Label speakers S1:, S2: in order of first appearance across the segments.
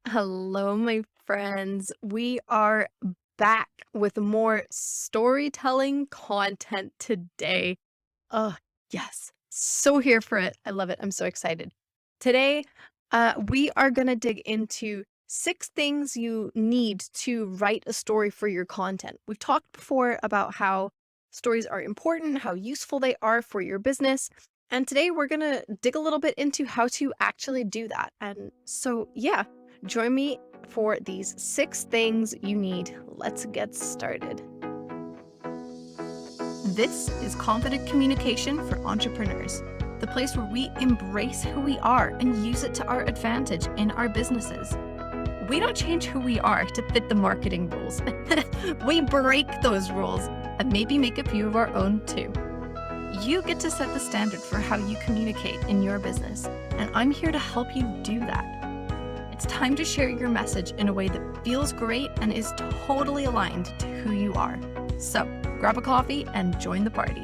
S1: Hello, my friends. We are back with more storytelling content today. Oh, yes. So here for it. I love it. I'm so excited. Today, we are going to dig into 6 things you need to write a story for your content. We've talked before about how stories are important, how useful they are for your business. And today we're going to dig a little bit into how to actually do that. And so, yeah, join me for these 6 things you need. Let's get started. This is Confident Communication for Entrepreneurs, the place where we embrace who we are and use it to our advantage in our businesses. We don't change who we are to fit the marketing rules. We break those rules and maybe make a few of our own too. You get to set the standard for how you communicate in your business, and I'm here to help you do that. It's time to share your message in a way that feels great and is totally aligned to who you are. So, grab a coffee and join the party.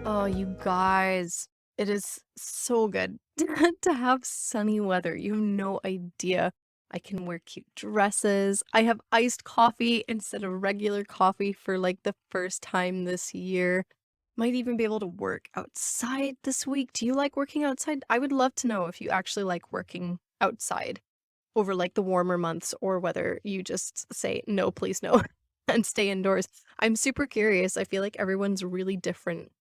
S1: Oh, you guys, it is so good to have sunny weather. You have no idea. I can wear cute dresses. I have iced coffee instead of regular coffee for like the first time this year. Might even be able to work outside this week. Do you like working outside? I would love to know if you actually like working outside over like the warmer months or whether you just say no, please no and stay indoors. I'm super curious. I feel like everyone's really different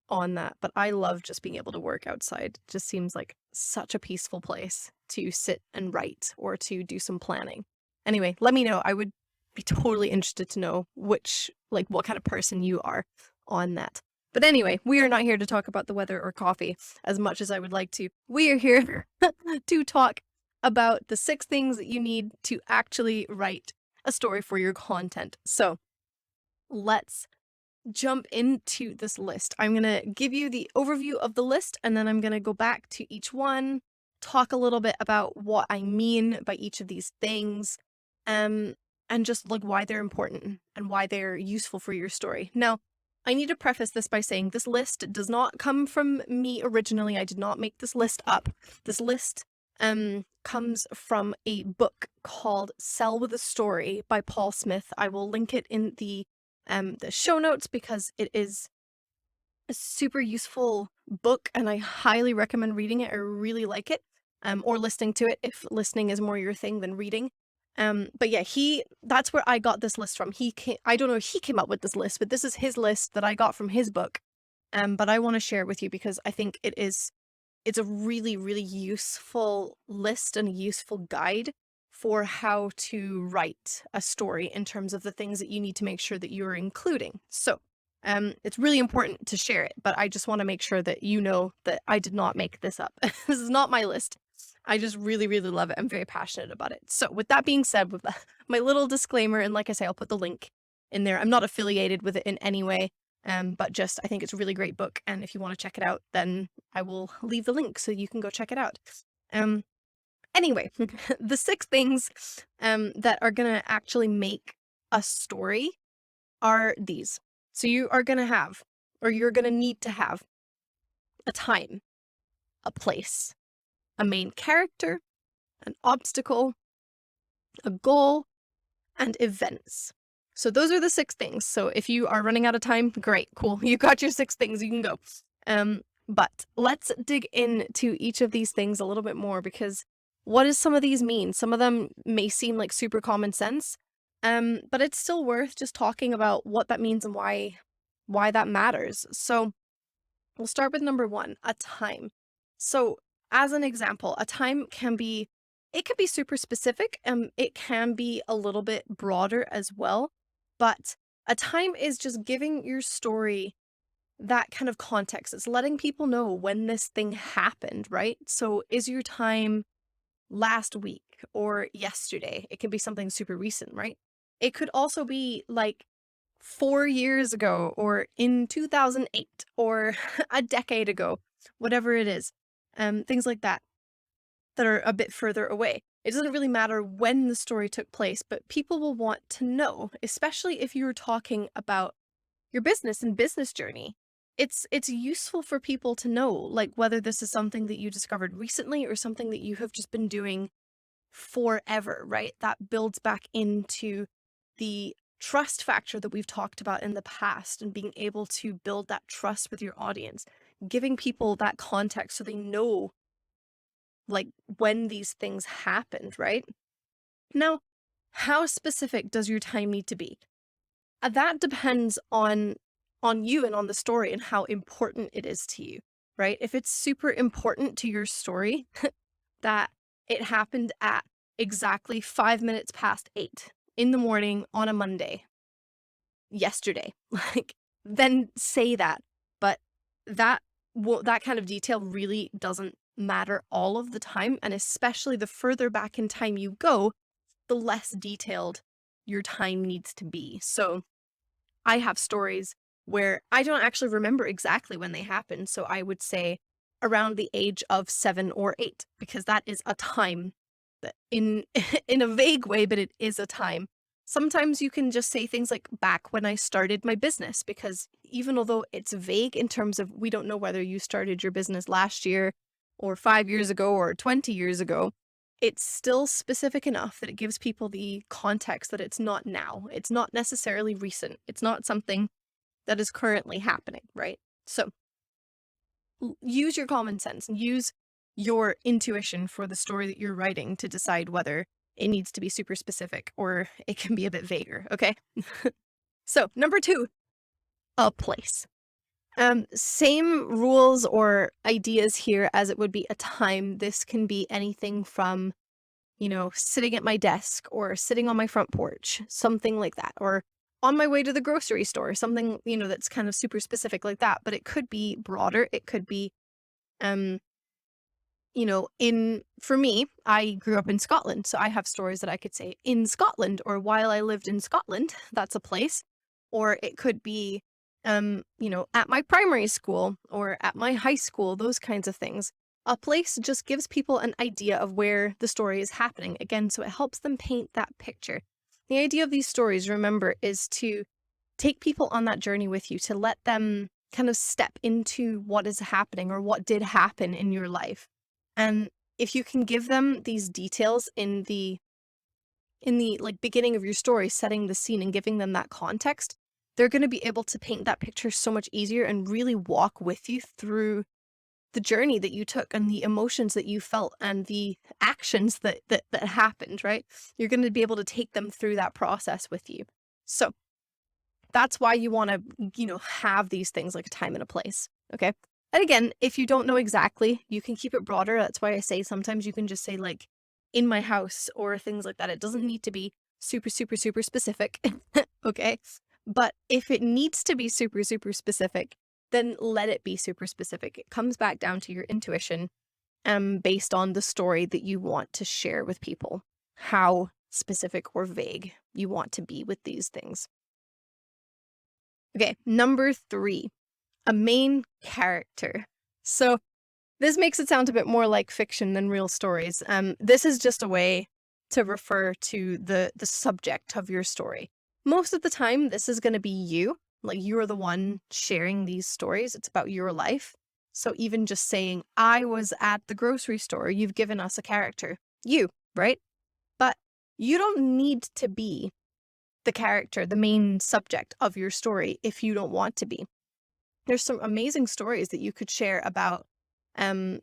S1: on that, but I love just being able to work outside. It just seems like such a peaceful place to sit and write or to do some planning. Anyway, let me know. I would be totally interested to know what kind of person you are on that. But anyway, we are not here to talk about the weather or coffee as much as I would like to. We are here to talk about the 6 things that you need to actually write a story for your content. So let's jump into this list. I'm going to give you the overview of the list, and then I'm going to go back to each one, talk a little bit about what I mean by each of these things, and just like why they're important and why they're useful for your story. Now, I need to preface this by saying this list does not come from me originally. I did not make this list up. This list comes from a book called Sell with a Story by Paul Smith. I will link it in the show notes because it is a super useful book and I highly recommend reading it. I really like it, or listening to it if listening is more your thing than reading. But yeah, that's where I got this list from. I don't know if he came up with this list, but this is his list that I got from his book. But I want to share it with you because I think it's a really, really useful list and a useful guide for how to write a story in terms of the things that you need to make sure that you're including. So, it's really important to share it, but I just want to make sure that you know that I did not make this up. This is not my list. I just really, really love it. I'm very passionate about it. So, with that being said, with my little disclaimer, and like I say, I'll put the link in there. I'm not affiliated with it in any way. But just I think it's a really great book, and if you want to check it out, then I will leave the link so you can go check it out. Um, anyway, the 6 things that are gonna actually make a story are these. So you are gonna have, or you're gonna need to have, a time, a place, a main character, an obstacle, a goal, and events. So those are the 6 things. So if you are running out of time, great, cool. You got your 6 things, you can go. But let's dig into each of these things a little bit more because what does some of these mean? Some of them may seem like super common sense, but it's still worth just talking about what that means and why that matters. So we'll start with number 1, a time. So as an example, a time it can be super specific, it can be a little bit broader as well, but a time is just giving your story that kind of context. It's letting people know when this thing happened, right? So is your time last week or yesterday? It can be something super recent, right? It could also be like 4 years ago or in 2008 or a decade ago, whatever it is. Things like that are a bit further away. It doesn't really matter when the story took place, but people will want to know, especially if you're talking about your business and business journey. It's useful for people to know, like whether this is something that you discovered recently or something that you have just been doing
S2: forever, right? That builds back into the trust factor that we've talked about in the past, and being able to build that trust with your audience, giving people that context so they know like when these things happened, right? Now, how specific does your time need to be? That depends on you and on the story and how important it is to you, right? If it's super important to your story that it happened at exactly 5 minutes past 8 in the morning on a Monday, yesterday, like, then say that. But that that kind of detail really doesn't matter all of the time, and especially the further back in time you go, the less detailed your time needs to be. So I have stories where I don't actually remember exactly when they happened, so I would say around the age of 7 or 8, because that is a time that in in a vague way, but it is a time. Sometimes you can just say things like back when I started my business, because even although it's vague in terms of we don't know whether you started your business last year or 5 years ago or 20 years ago, it's still specific enough that it gives people the context that it's not now. It's not necessarily recent. It's not something that is currently happening, right? So use your common sense and use your intuition for the story that you're writing to decide whether it needs to be super specific or it can be a bit vaguer, okay? So, number 2, a place. Same rules or ideas here as it would be a time. This can be anything from, sitting at my desk or sitting on my front porch, something like that, or on my way to the grocery store, something, that's kind of super specific like that. But it could be broader. It could be, um, for me, I grew up in Scotland. So I have stories that I could say in Scotland or while I lived in Scotland. That's a place. Or it could be, at my primary school or at my high school, those kinds of things. A place just gives people an idea of where the story is happening. Again, so it helps them paint that picture. The idea of these stories, remember, is to take people on that journey with you, to let them kind of step into what is happening or what did happen in your life. And if you can give them these details in the like beginning of your story, setting the scene and giving them that context, they're going to be able to paint that picture so much easier and really walk with you through the journey that you took and the emotions that you felt and the actions that happened, right? You're going to be able to take them through that process with you. So that's why you want to, have these things like a time and a place. Okay. And again, if you don't know exactly, you can keep it broader. That's why I say sometimes you can just say like in my house or things like that. It doesn't need to be super, super, super specific. Okay. But if it needs to be super, super specific, then let it be super specific. It comes back down to your intuition, based on the story that you want to share with people, how specific or vague you want to be with these things. Okay, number 3, a main character. So this makes it sound a bit more like fiction than real stories. This is just a way to refer to the subject of your story. Most of the time, this is going to be you. Like you're the one sharing these stories. It's about your life. So even just saying, I was at the grocery store, you've given us a character. You, right? But you don't need to be the character, the main subject of your story if you don't want to be. There's some amazing stories that you could share about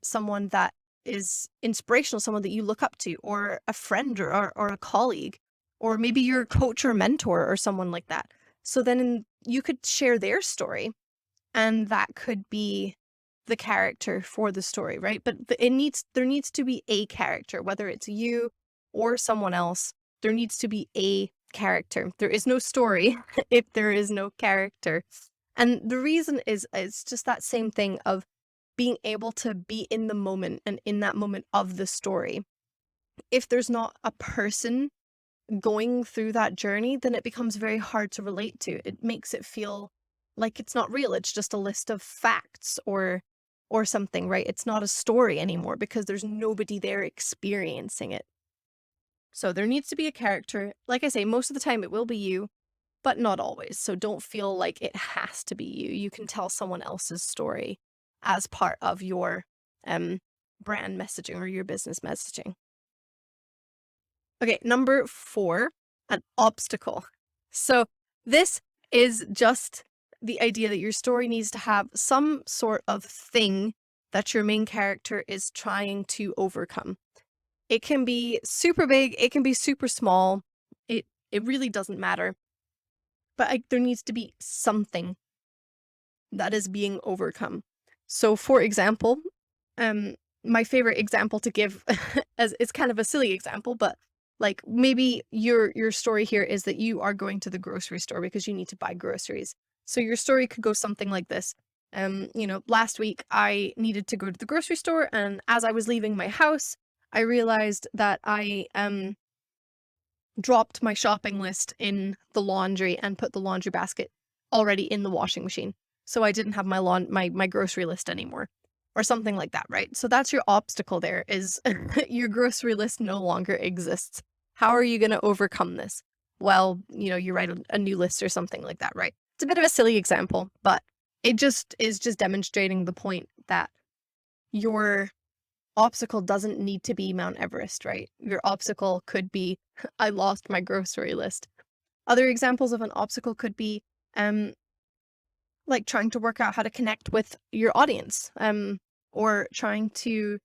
S2: someone that is inspirational, someone that you look up to, or a friend or a colleague, or maybe your coach or mentor or someone like that. So then you could share their story, and that could be the character for the story, right? But there needs to be a character, whether it's you or someone else. There needs to be a character. There is no story if there is no character. And the reason is it's just that same thing of being able to be in the moment and in that moment of the story. If there's not a person going through that journey, then it becomes very hard to relate to. It makes it feel like it's not real. It's just a list of facts or something, right? It's not a story anymore because there's nobody there experiencing it. So there needs to be a character. Like I say, most of the time it will be you, but not always. So don't feel like it has to be you. You can tell someone else's story as part of your um brand messaging or your business messaging. Okay, number 4, an obstacle. So this is just the idea that your story needs to have some sort of thing that your main character is trying to overcome. It can be super big, it can be super small. It really doesn't matter. But there needs to be something that is being overcome. So for example, my favorite example to give as it's kind of a silly example, but like maybe your story here is that you are going to the grocery store because you need to buy groceries. So your story could go something like this. Last week I needed to go to the grocery store, and as I was leaving my house, I realized that I dropped my shopping list in the laundry and put the laundry basket already in the washing machine. So I didn't have my grocery list anymore, or something like that, right? So that's your obstacle there, is your grocery list no longer exists. How are you going to overcome this? Well, you write a new list or something like that, right? It's a bit of a silly example, but it just is just demonstrating the point that your obstacle doesn't need to be Mount Everest, right? Your obstacle could be, I lost my grocery list. Other examples of an obstacle could be, like trying to work out how to connect with your audience, or trying to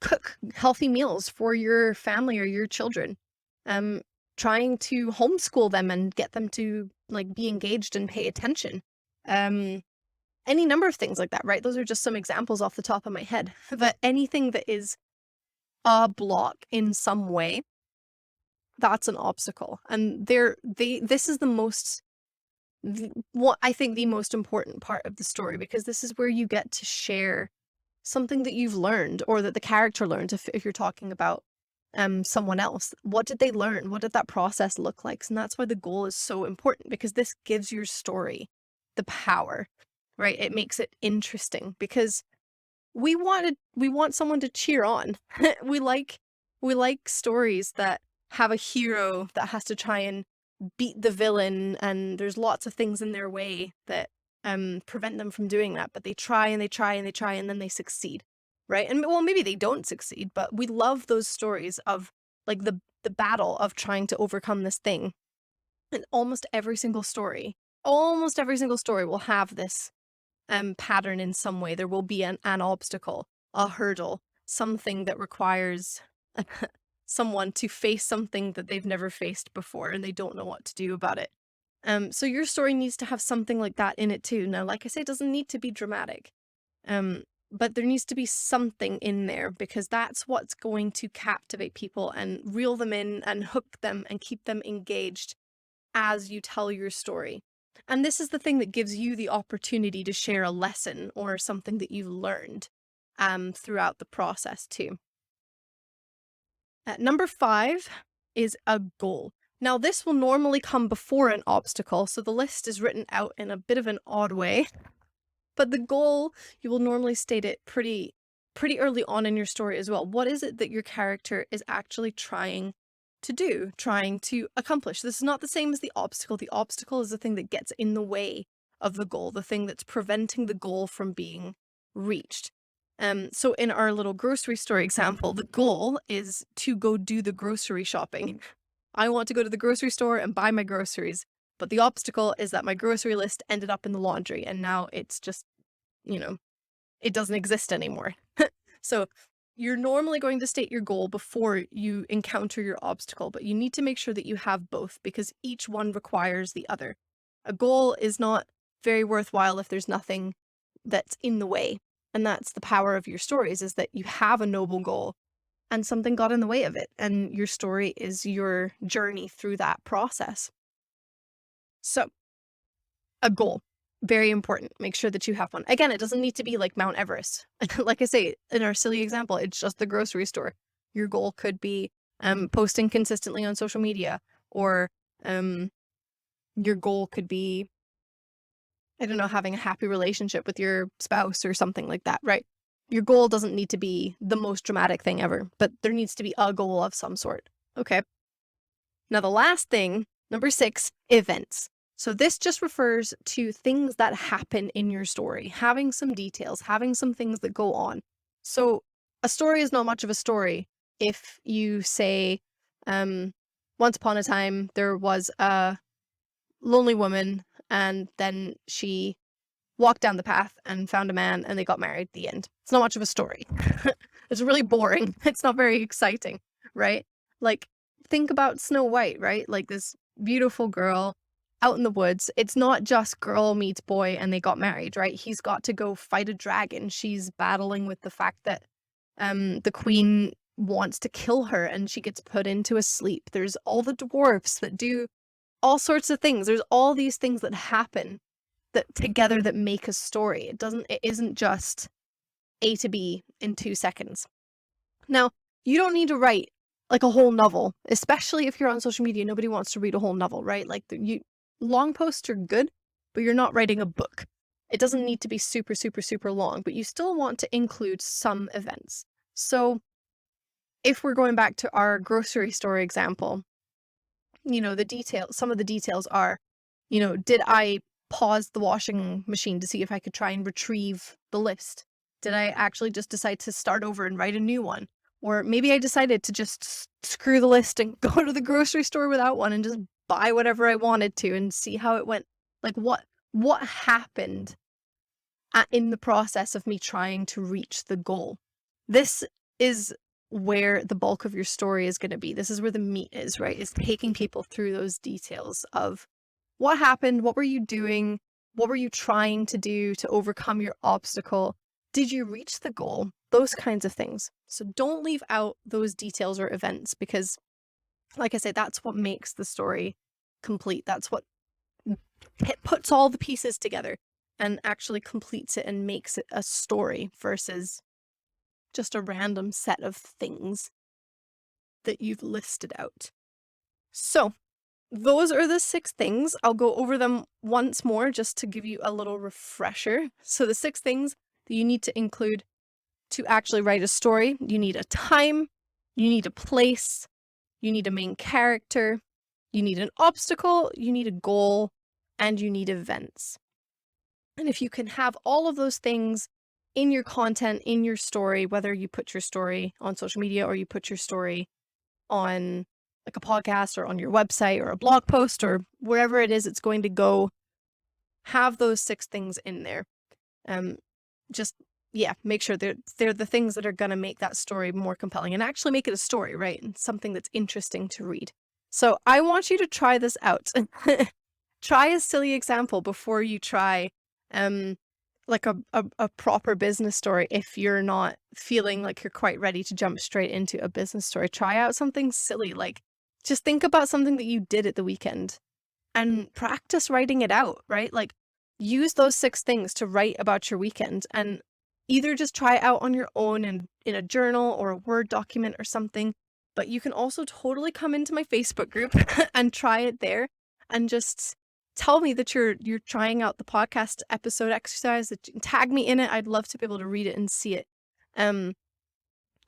S2: cook healthy meals for your family or your children, trying to homeschool them and get them to like be engaged and pay attention. Any number of things like that, right? Those are just some examples off the top of my head. But anything that is a block in some way, that's an obstacle. And this is what I think the most important part of the story, because this is where you get to share something that you've learned, or that the character learned, if you're talking about someone else. What did they learn? What did that process look like? And that's why the goal is so important, because this gives your story the power, right? It makes it interesting, because we want someone to cheer on. we like stories that have a hero that has to try and beat the villain, and there's lots of things in their way that prevent them from doing that, but they try and they try and they try, and then they succeed, right? And well, maybe they don't succeed, but we love those stories of like the battle of trying to overcome this thing. And almost every single story will have this pattern in some way. There will be an obstacle, a hurdle, something that requires someone to face something that they've never faced before and they don't know what to do about it. So your story needs to have something like that in it too. Now, like I say, it doesn't need to be dramatic, but there needs to be something in there, because that's what's going to captivate people and reel them in and hook them and keep them engaged as you tell your story. And this is the thing that gives you the opportunity to share a lesson or something that you've learned throughout the process too. Number 5 is a goal. Now, this will normally come before an obstacle, so the list is written out in a bit of an odd way. But the goal, you will normally state it pretty early on in your story as well. What is it that your character is actually trying to do, trying to accomplish? This is not the same as the obstacle. The obstacle is the thing that gets in the way of the goal, the thing that's preventing the goal from being reached. So in our little grocery store example, the goal is to go do the grocery shopping. I want to go to the grocery store and buy my groceries, but the obstacle is that my grocery list ended up in the laundry, and now it's just, it doesn't exist anymore. So you're normally going to state your goal before you encounter your obstacle, but you need to make sure that you have both, because each one requires the other. A goal is not very worthwhile if there's nothing that's in the way. And that's the power of your stories, is that you have a noble goal and something got in the way of it, and your story is your journey through that process. So, a goal, very important. Make sure that you have one. Again, it doesn't need to be like Mount Everest. Like I say, in our silly example, it's just the grocery store. Your goal could be posting consistently on social media, or your goal could be, I don't know, having a happy relationship with your spouse or something like that, right? Your goal doesn't need to be the most dramatic thing ever, but there needs to be a goal of some sort. Okay. Now, the last thing, number 6, events. So this just refers to things that happen in your story, having some details, having some things that go on. So a story is not much of a story if you say, Once upon a time, there was a lonely woman, and then she walked down the path and found a man, and they got married. The end. It's not much of a story. It's really boring. It's not very exciting, right? Like, think about Snow White, right? Like this beautiful girl out in the woods. It's not just girl meets boy and they got married, right? He's got to go fight a dragon. She's battling with the fact that the queen wants to kill her and she gets put into a sleep. There's all the dwarfs that do all sorts of things. There's all these things that happen that together that make a story. It isn't just A to B in 2 seconds. Now, you don't need to write like a whole novel, especially if you're on social media. Nobody wants to read a whole novel, right? Like long posts are good, but you're not writing a book. It doesn't need to be super, super, super long, but you still want to include some events. So if we're going back to our grocery store example, some of the details are, did I pause the washing machine to see if I could try and retrieve the list? Did I actually just decide to start over and write a new one? Or maybe I decided to just screw the list and go to the grocery store without one and just buy whatever I wanted to and see how it went. Like what happened in the process of me trying to reach the goal? This is where the bulk of your story is going to be. This is where the meat is, right? Is taking people through those details of what happened, what were you doing, what were you trying to do to overcome your obstacle? Did you reach the goal? Those kinds of things. So don't leave out those details or events because, like I said, that's what makes the story complete. That's what puts all the pieces together and actually completes it and makes it a story versus just a random set of things that you've listed out. So those are the 6 things. I'll go over them once more just to give you a little refresher. So the 6 things that you need to include to actually write a story: you need a time, you need a place, you need a main character, you need an obstacle, you need a goal, and you need events. And if you can have all of those things in your content, in your story, whether you put your story on social media or you put your story on like a podcast or on your website or a blog post or wherever it is it's going to go, have those 6 things in there. Make sure they're the things that are going to make that story more compelling and actually make it a story, right? And something that's interesting to read. So I want you to try this out. Try a silly example before you try like a proper business story. If you're not feeling like you're quite ready to jump straight into a business story, try out something silly. Like just think about something that you did at the weekend and practice writing it out, right? Like use those 6 things to write about your weekend and either just try it out on your own and in a journal or a Word document or something. But you can also totally come into my Facebook group and try it there and just tell me that you're trying out the podcast episode exercise, that tag me in it. I'd love to be able to read it and see it.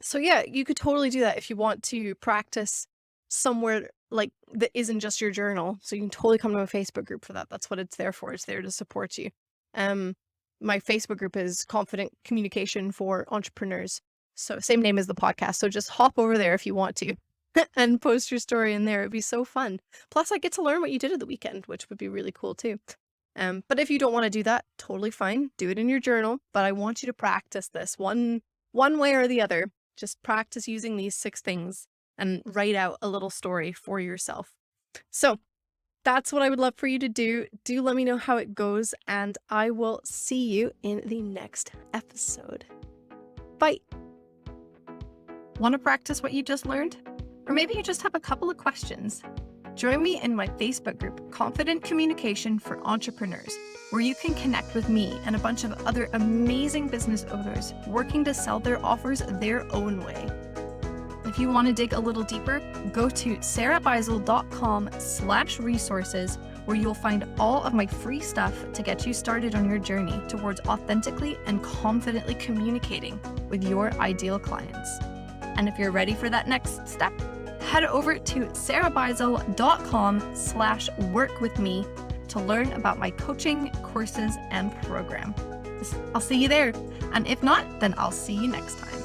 S2: So yeah, you could totally do that if you want to practice somewhere like that isn't just your journal. So you can totally come to my Facebook group for that. That's what it's there for. It's there to support you. My Facebook group is Confident Communication for Entrepreneurs. So same name as the podcast. So just hop over there if you want to and post your story in there. It'd be so fun. Plus I get to learn what you did at the weekend, which would be really cool too. But if you don't want to do that, totally fine. Do it in your journal. But I want you to practice this one way or the other. Just practice using these 6 things and write out a little story for yourself. So that's what I would love for you to do. Do let me know how it goes, and I will see you in the next episode. Bye.
S1: Want to practice what you just learned? Or maybe you just have a couple of questions. Join me in my Facebook group, Confident Communication for Entrepreneurs, where you can connect with me and a bunch of other amazing business owners working to sell their offers their own way. If you want to dig a little deeper, go to sarahbeisel.com/resources, where you'll find all of my free stuff to get you started on your journey towards authentically and confidently communicating with your ideal clients. And if you're ready for that next step, head over to sarahbeisel.com/workwithme to learn about my coaching, courses, and program. I'll see you there. And if not, then I'll see you next time.